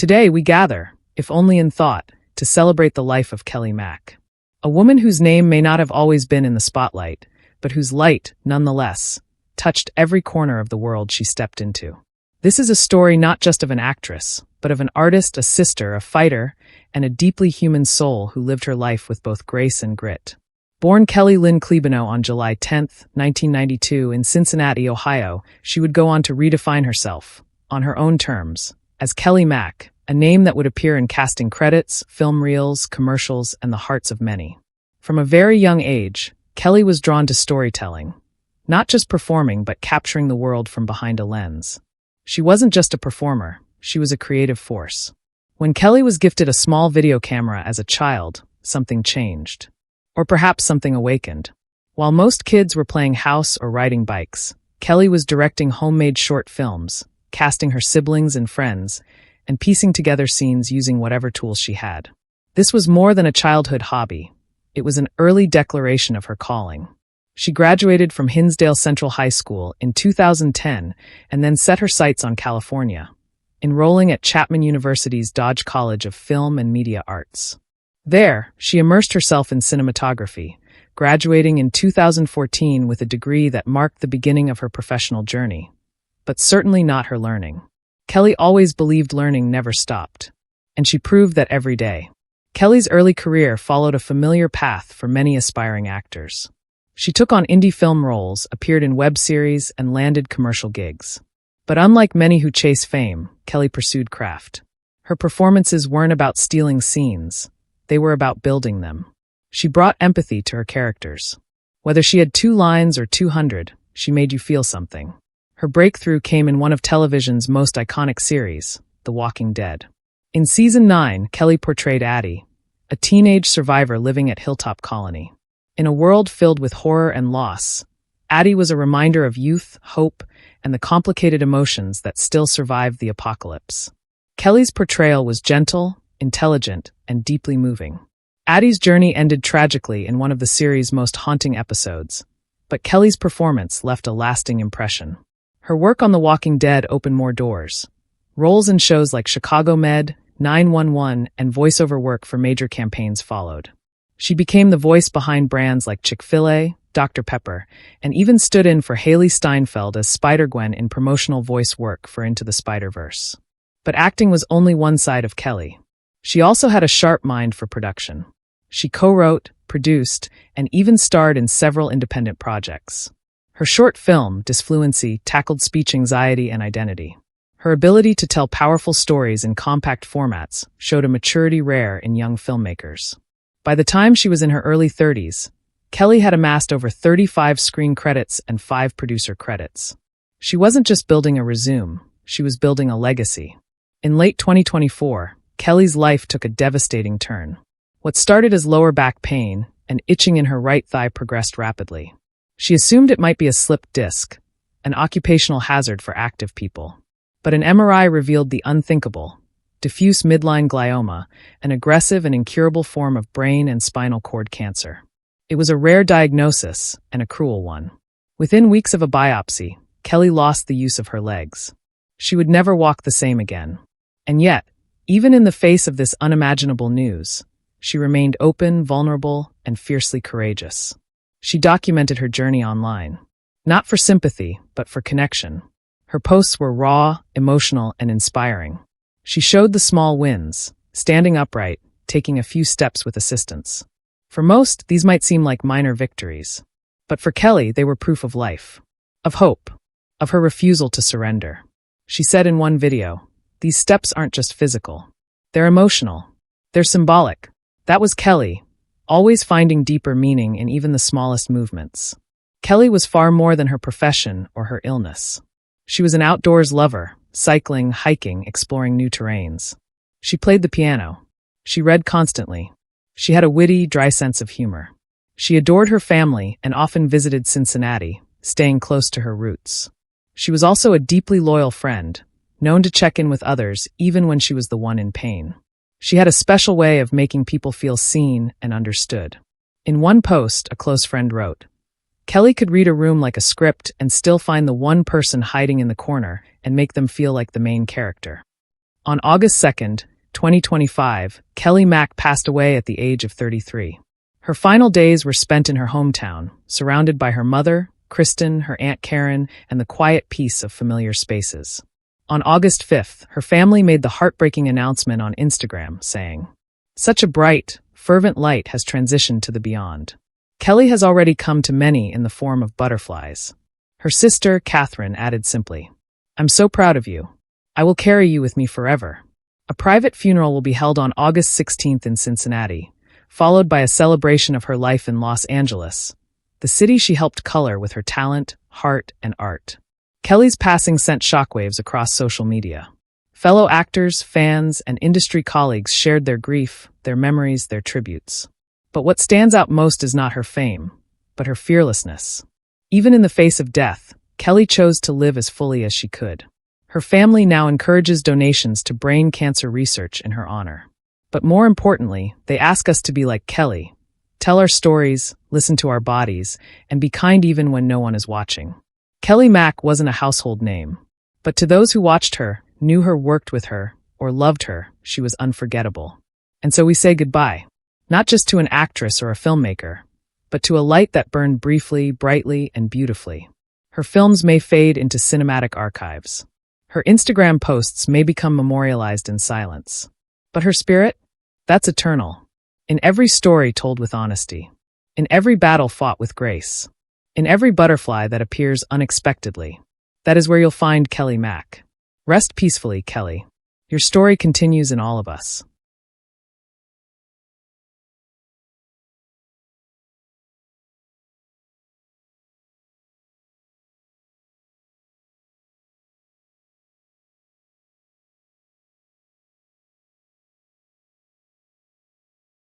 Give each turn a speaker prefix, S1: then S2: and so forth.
S1: Today we gather, if only in thought, to celebrate the life of Kelley Mack. A woman whose name may not have always been in the spotlight, but whose light, nonetheless, touched every corner of the world she stepped into. This is a story not just of an actress, but of an artist, a sister, a fighter, and a deeply human soul who lived her life with both grace and grit. Born Kelly Lynn Klebanow on July 10, 1992, in Cincinnati, Ohio, she would go on to redefine herself, on her own terms, as Kelley Mack, a name that would appear in casting credits, film reels, commercials, and the hearts of many. From a very young age, Kelley was drawn to storytelling, not just performing but capturing the world from behind a lens. She wasn't just a performer, she was a creative force. When Kelley was gifted a small video camera as a child, something changed. Or perhaps something awakened. While most kids were playing house or riding bikes, Kelley was directing homemade short films, casting her siblings and friends, and piecing together scenes using whatever tools she had. This was more than a childhood hobby. It was an early declaration of her calling. She graduated from Hinsdale Central High School in 2010 and then set her sights on California, enrolling at Chapman University's Dodge College of Film and Media Arts. There, she immersed herself in cinematography, graduating in 2014 with a degree that marked the beginning of her professional journey. But certainly not her learning. Kelley always believed learning never stopped. And she proved that every day. Kelley's early career followed a familiar path for many aspiring actors. She took on indie film roles, appeared in web series, and landed commercial gigs. But unlike many who chase fame, Kelley pursued craft. Her performances weren't about stealing scenes. They were about building them. She brought empathy to her characters. Whether she had 2 lines or 200, she made you feel something. Her breakthrough came in one of television's most iconic series, The Walking Dead. In Season 9, Kelley portrayed Addy, a teenage survivor living at Hilltop Colony. In a world filled with horror and loss, Addy was a reminder of youth, hope, and the complicated emotions that still survived the apocalypse. Kelley's portrayal was gentle, intelligent, and deeply moving. Addy's journey ended tragically in one of the series' most haunting episodes, but Kelley's performance left a lasting impression. Her work on The Walking Dead opened more doors. Roles in shows like Chicago Med, 911, and voiceover work for major campaigns followed. She became the voice behind brands like Chick-fil-A, Dr. Pepper, and even stood in for Haley Steinfeld as Spider-Gwen in promotional voice work for Into the Spider-Verse. But acting was only one side of Kelley. She also had a sharp mind for production. She co-wrote, produced, and even starred in several independent projects. Her short film, Disfluency, tackled speech anxiety and identity. Her ability to tell powerful stories in compact formats showed a maturity rare in young filmmakers. By the time she was in her early 30s, Kelley had amassed over 35 screen credits and 5 producer credits. She wasn't just building a resume, she was building a legacy. In late 2024, Kelley's life took a devastating turn. What started as lower back pain and itching in her right thigh progressed rapidly. She assumed it might be a slipped disc, an occupational hazard for active people. But an MRI revealed the unthinkable: diffuse midline glioma, an aggressive and incurable form of brain and spinal cord cancer. It was a rare diagnosis, and a cruel one. Within weeks of a biopsy, Kelley lost the use of her legs. She would never walk the same again. And yet, even in the face of this unimaginable news, she remained open, vulnerable, and fiercely courageous. She documented her journey online. Not for sympathy, but for connection. Her posts were raw, emotional, and inspiring. She showed the small wins, standing upright, taking a few steps with assistance. For most, these might seem like minor victories. But for Kelley, they were proof of life. Of hope. Of her refusal to surrender. She said in one video, "These steps aren't just physical. They're emotional. They're symbolic." That was Kelley, always finding deeper meaning in even the smallest movements. Kelley was far more than her profession or her illness. She was an outdoors lover, cycling, hiking, exploring new terrains. She played the piano. She read constantly. She had a witty, dry sense of humor. She adored her family and often visited Cincinnati, staying close to her roots. She was also a deeply loyal friend, known to check in with others even when she was the one in pain. She had a special way of making people feel seen and understood. In one post, a close friend wrote, "Kelley could read a room like a script and still find the one person hiding in the corner and make them feel like the main character." On August 2nd, 2025, Kelley Mack passed away at the age of 33. Her final days were spent in her hometown, surrounded by her mother, Kristen, her Aunt Karen, and the quiet peace of familiar spaces. On August 5th, her family made the heartbreaking announcement on Instagram, saying, "Such a bright, fervent light has transitioned to the beyond. Kelley has already come to many in the form of butterflies." Her sister, Catherine, added simply, "I'm so proud of you. I will carry you with me forever." A private funeral will be held on August 16th in Cincinnati, followed by a celebration of her life in Los Angeles, the city she helped color with her talent, heart, and art. Kelley's passing sent shockwaves across social media. Fellow actors, fans, and industry colleagues shared their grief, their memories, their tributes. But what stands out most is not her fame, but her fearlessness. Even in the face of death, Kelley chose to live as fully as she could. Her family now encourages donations to brain cancer research in her honor. But more importantly, they ask us to be like Kelley, tell our stories, listen to our bodies, and be kind even when no one is watching. Kelley Mack wasn't a household name, but to those who watched her, knew her, worked with her, or loved her, she was unforgettable. And so we say goodbye, not just to an actress or a filmmaker, but to a light that burned briefly, brightly, and beautifully. Her films may fade into cinematic archives. Her Instagram posts may become memorialized in silence. But her spirit? That's eternal. In every story told with honesty. In every battle fought with grace. In every butterfly that appears unexpectedly. That is where you'll find Kelley Mack. Rest peacefully, Kelley. Your story continues in all of us.